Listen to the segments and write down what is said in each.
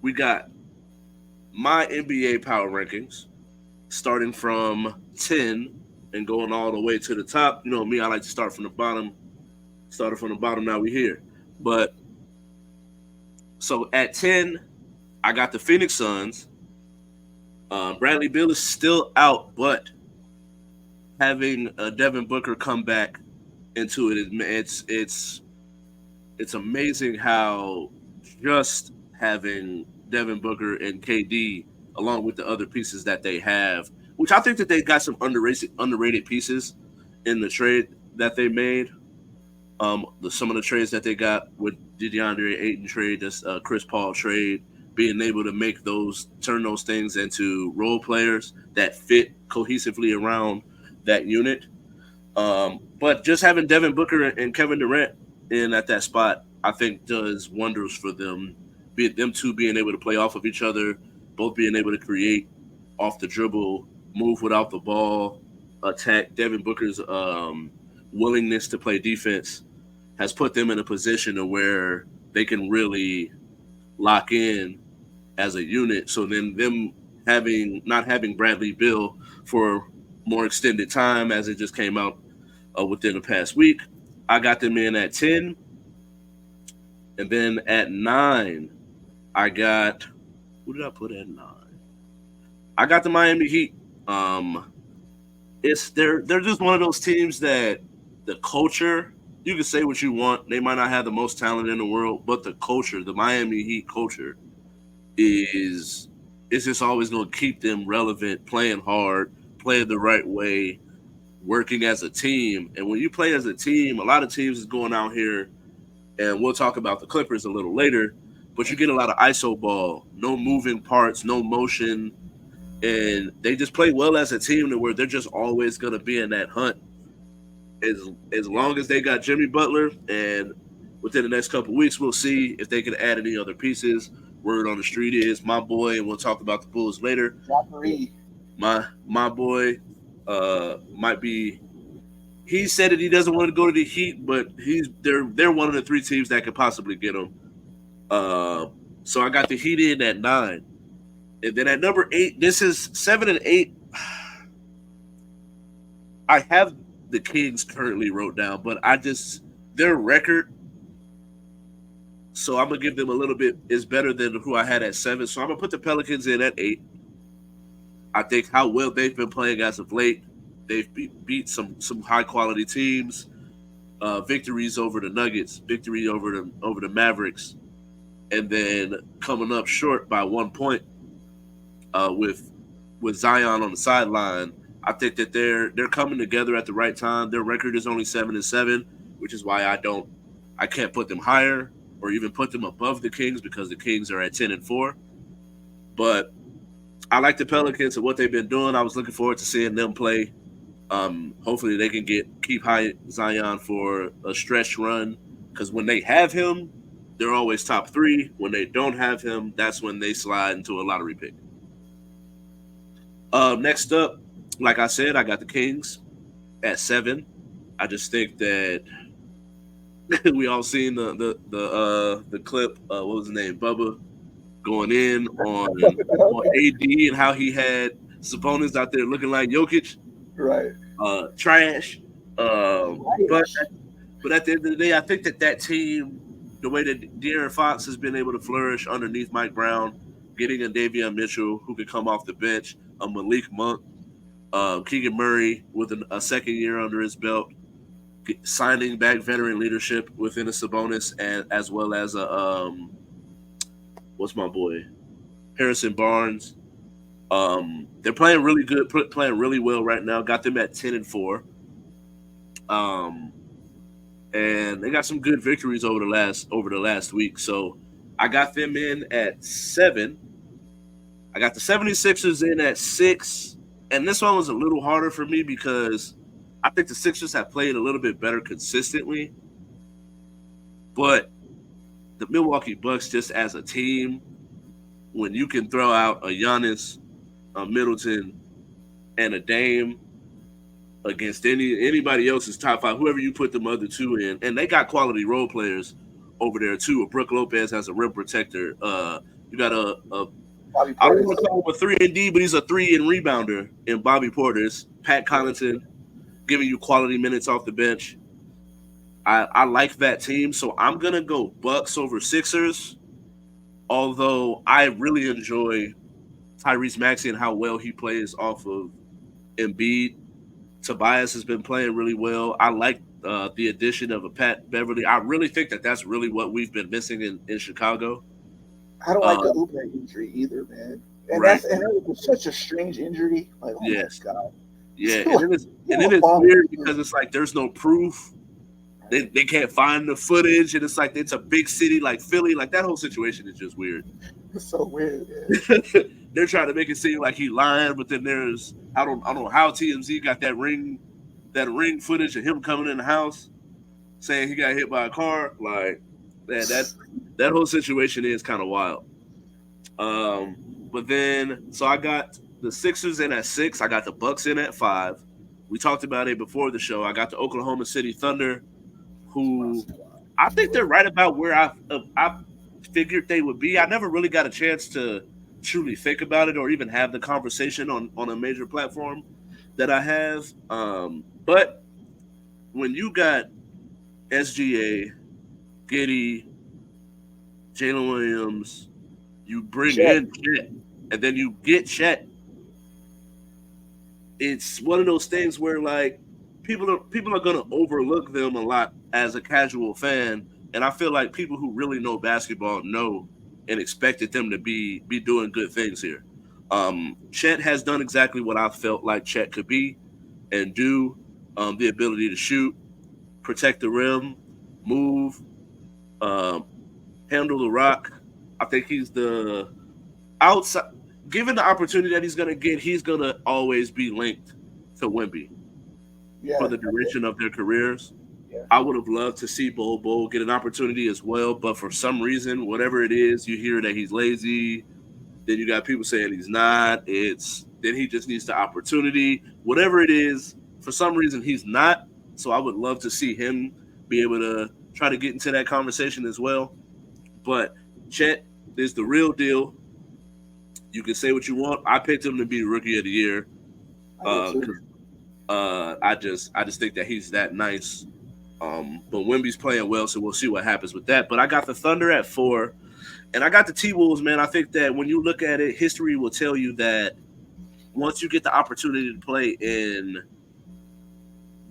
we got my NBA Power Rankings starting from 10 and going all the way to the top. You know me, I like to start from the bottom. Started from the bottom, now we're here. But so at 10, I got the Phoenix Suns. Bradley Beal is still out, but having Devin Booker come back into it, it's amazing how just having Devin Booker and KD along with the other pieces that they have, which I think that they got some underrated pieces in the trade that they made. Some of the trades that they got with the DeAndre Ayton trade, this Chris Paul trade, being able to make those turn those things into role players that fit cohesively around that unit. But just having Devin Booker and Kevin Durant in at that spot, I think does wonders for them. Be it them two being able to play off of each other, both being able to create off the dribble, move without the ball, attack. Devin Booker's willingness to play defense has put them in a position to where they can really lock in as a unit. So then them having not having Bradley Bill for more extended time as it just came out within the past week, I got them in at 10. And then at 9, I got who did I put at 9? I got the Miami Heat. Um, it's they're just one of those teams that the culture, you can say what you want. They might not have the most talent in the world, but the culture, the Miami Heat culture, is it's just always going to keep them relevant, playing hard, playing the right way, working as a team. And when you play as a team, a lot of teams is going out here, and we'll talk about the Clippers a little later. But you get a lot of ISO ball, no moving parts, no motion, and they just play well as a team to where they're just always going to be in that hunt as as long as they got Jimmy Butler, and within the next couple of weeks, we'll see if they can add any other pieces. Word on the street is my boy, and we'll talk about the Bulls later. Zachary. My boy might be. He said that he doesn't want to go to the Heat, but they're one of the three teams that could possibly get him. Uh, so I got the Heat in at 9, and then at number 8, this is 7 and 8. I have the Kings currently wrote down, but I just their record. So I'm gonna give them a little bit is better than who I had at 7. So I'm gonna put the Pelicans in at 8. I think how well they've been playing as of late. They've beat some high quality teams. Victories over the Nuggets, victory over the Mavericks, and then coming up short by 1 point with Zion on the sideline. I think that they're coming together at the right time. Their record is only 7-7, which is why I can't put them higher or even put them above the Kings because the Kings are at 10-4. But I like the Pelicans and what they've been doing. I was looking forward to seeing them play. Hopefully they can keep high Zion for a stretch run because when they have him, they're always top 3. When they don't have him, that's when they slide into a lottery pick. Next up, like I said, I got the Kings at 7. I just think that we all seen the clip. What was his name? Bubba going in on AD and how he had Sabonis out there looking like Jokic. Right. Trash. But at the end of the day, I think that team, the way that De'Aaron Fox has been able to flourish underneath Mike Brown, getting a Davion Mitchell who could come off the bench, a Malik Monk, Keegan Murray with a second year under his belt, signing back veteran leadership within a Sabonis, and as well as a what's my boy Harrison Barnes. They're playing really good, playing really well right now. Got them at 10-4. And they got some good victories over the last week. So I got them in at 7. I got the 76ers in at 6. And this one was a little harder for me because I think the Sixers have played a little bit better consistently. But the Milwaukee Bucks, just as a team, when you can throw out a Giannis, a Middleton, and a Dame against anybody else's top 5, whoever you put them other 2 in, and they got quality role players over there too. Brooke Lopez has a rim protector. You got a Bobby I don't Portis. want to call him a 3 and D, but he's a 3 and rebounder in Bobby Portis. Pat Yeah. Connaughton giving you quality minutes off the bench. I like that team, so I'm gonna go Bucks over Sixers. Although I really enjoy Tyrese Maxey and how well he plays off of Embiid. Tobias has been playing really well. I like the addition of a Pat Beverly. I really think that that's really what we've been missing in Chicago. I don't like the Um, Uber injury either, man. right. And it was such a strange injury. Like, oh my Yes. god, Yeah. like, And you then a it's bum. weird because it's like there's no proof. They can't find the footage, and it's like it's a big city like Philly. Like that whole situation is just weird. It's so weird. Yeah. They're trying to make it seem like he lying, but then there's I don't know how TMZ got that ring footage of him coming in the house saying he got hit by a car. Like that whole situation is kind of wild. Um, but then so I got the Sixers in at 6. I got the Bucks in at 5. We talked about it before the show. I got the Oklahoma City Thunder, who I think they're right about where I figured they would be. I never really got a chance to truly think about it or even have the conversation on a major platform that I have. But when you got SGA, Giddy, Jalen Williams, you bring Chet. in Chet, and then you get Chet. It's one of those things where like people are gonna overlook them a lot as a casual fan, and I feel like people who really know basketball know and expected them to be doing good things here. Chet has done exactly what I felt like Chet could be and do. The ability to shoot, protect the rim, move, um, handle the rock. I think he's the outside. Given the opportunity that he's going to get, he's going to always be linked to Wemby for Yeah. the duration of their careers. Yeah. I would have loved to see Bol get an opportunity as well, but for some reason, whatever it is, you hear that he's lazy. Then you got people saying he's not. It's then he just needs the opportunity. Whatever it is, for some reason he's not. So I would love to see him be able to try to get into that conversation as well. But Chet is the real deal. You can say what you want. I picked him to be rookie of the year. I did too. 'Cause I just think that he's that nice. But Wemby's playing well, so we'll see what happens with that. But I got the Thunder at 4, and I got the T Wolves, man. I think that when you look at it, history will tell you that once you get the opportunity to play in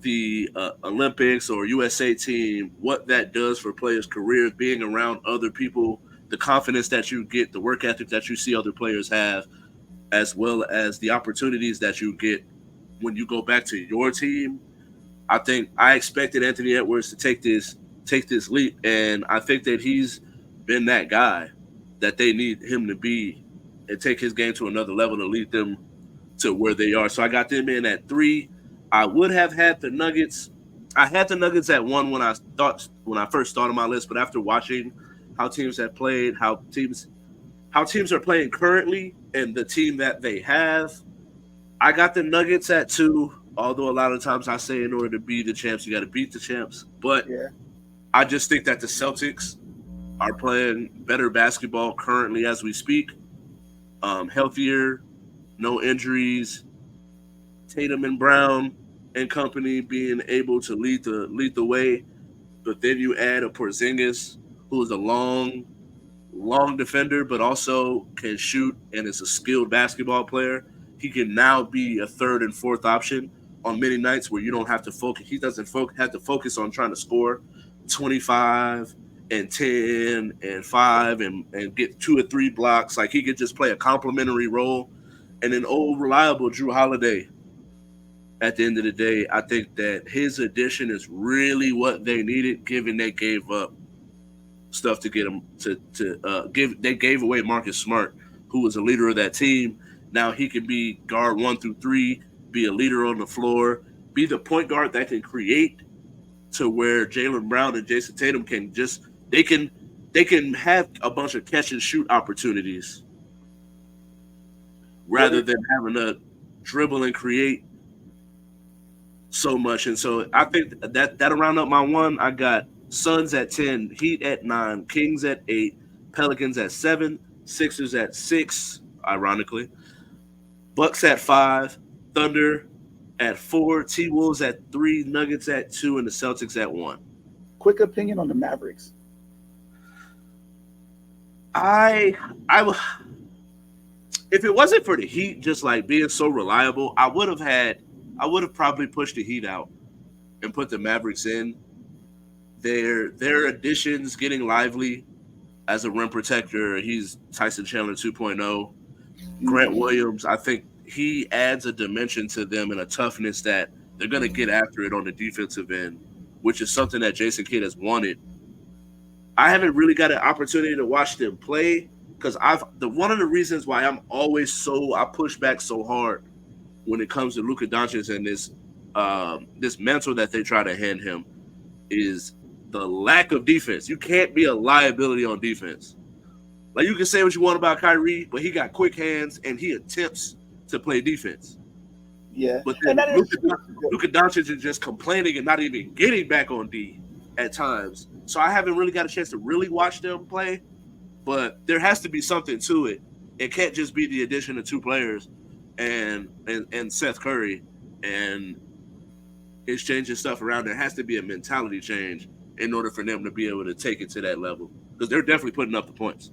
the Olympics or USA team, what that does for players' careers, being around other people, the confidence that you get, the work ethic that you see other players have, as well as the opportunities that you get when you go back to your team. I think I expected Anthony Edwards to take this leap, and I think that he's been that guy that they need him to be and take his game to another level to lead them to where they are. So I got them in at 3. I would have had the Nuggets. I had the Nuggets at 1 when I first started my list, but after watching how teams have played, how teams are playing currently, and the team that they have, I got the Nuggets at 2. Although a lot of times I say in order to be the champs, you got to beat the champs. But Yeah. I just think that the Celtics are playing better basketball currently as we speak. Healthier, no injuries. Tatum and Brown and company being able to lead the way. But then you add a Porzingis who is a long defender, but also can shoot and is a skilled basketball player. He can now be a third and fourth option on many nights where you don't have to focus. He doesn't have to focus on trying to score 25 and 10 and 5 and get 2 or 3 blocks. Like he could just play a complementary role. And then old reliable Drew Holiday at the end of the day, I think that his addition is really what they needed, given they gave up stuff to get him to give. They gave away Marcus Smart, who was a leader of that team. Now he can be guard 1 through 3, be a leader on the floor, be the point guard that can create to where Jaylen Brown and Jason Tatum can just they can have a bunch of catch and shoot opportunities Yeah. rather than having to dribble and create so much. And so I think that'll round up my 1. I got Suns at 10, Heat at 9, Kings at 8, Pelicans at 7, Sixers at 6, ironically. Bucks at 5, Thunder at 4, T Wolves at 3, Nuggets at 2, and the Celtics at 1. Quick opinion on the Mavericks. I I if it wasn't for the Heat just like being so reliable, I would have probably pushed the Heat out and put the Mavericks in. Their additions getting lively as a rim protector. He's Tyson Chandler 2.0. Grant Mm-hmm. Williams, I think he adds a dimension to them and a toughness that they're going to get after it on the defensive end, which is something that Jason Kidd has wanted. I haven't really got an opportunity to watch them play because the one of the reasons why I push back so hard when it comes to Luka Doncic and this mantle that they try to hand him is the lack of defense. You can't be a liability on defense. Like you can say what you want about Kyrie, but he got quick hands and he attempts to play defense. Yeah, But and then that is true. Luka Doncic is just complaining and not even getting back on D at times. So I haven't really got a chance to really watch them play. But there has to be something to it. It can't just be the addition of two players and Seth Curry and exchanging stuff around. There has to be a mentality change in order for them to be able to take it to that level because they're definitely putting up the points.